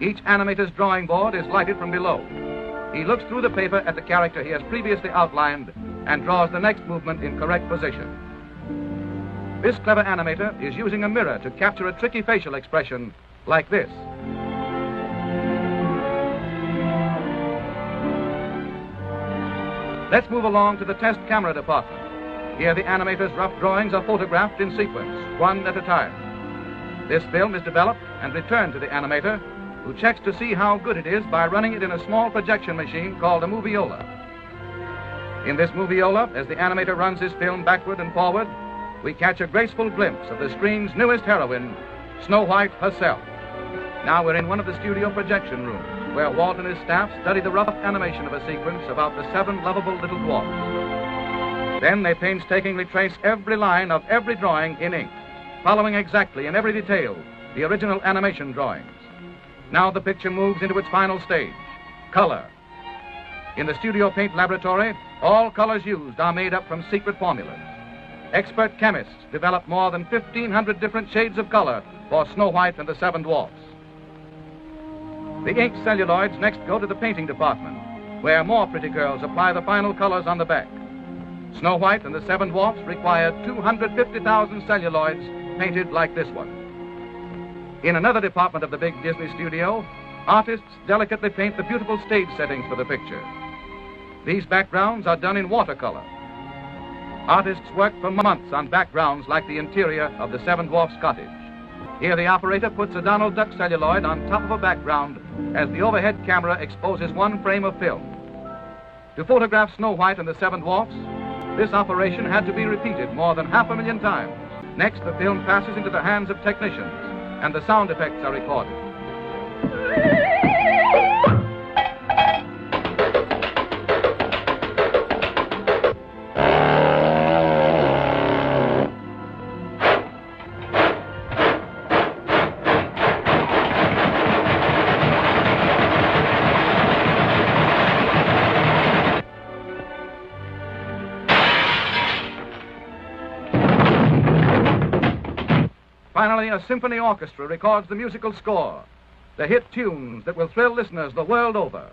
Each animator's drawing board is lighted from below. He looks through the paper at the character he has previously outlined and draws the next movement in correct position. This clever animator is using a mirror to capture a tricky facial expression like this. Let's move along to the test camera department. Here the animator's rough drawings are photographed in sequence, one at a time. This film is developed and returned to the animator, who checks to see how good it is by running it in a small projection machine called a moviola. In this moviola, as the animator runs his film backward and forward, we catch a graceful glimpse of the screen's newest heroine, Snow White herself. Now we're in one of the studio projection rooms, where Walt and his staff study the rough animation of a sequence about the 7 lovable little dwarfs. Then they painstakingly trace every line of every drawing in ink, following exactly in every detail the original animation drawings. Now the picture moves into its final stage, color. In the studio paint laboratory, all colors used are made up from secret formulas. Expert chemists develop more than 1,500 different shades of color for Snow White and the 7 Dwarfs. The inked celluloids next go to the painting department, where more pretty girls apply the final colors on the back. Snow White and the 7 Dwarfs require 250,000 celluloids painted like this one. In another department of the big Disney studio, artists delicately paint the beautiful stage settings for the picture. These backgrounds are done in watercolor. Artists work for months on backgrounds like the interior of the 7 Dwarfs' cottage. Here the operator puts a Donald Duck celluloid on top of a background as the overhead camera exposes one frame of film. To photograph Snow White and the 7 Dwarfs, this operation had to be repeated more than 500,000 times. Next, the film passes into the hands of technicians, and the sound effects are recorded. Finally, a symphony orchestra records the musical score, the hit tunes that will thrill listeners the world over.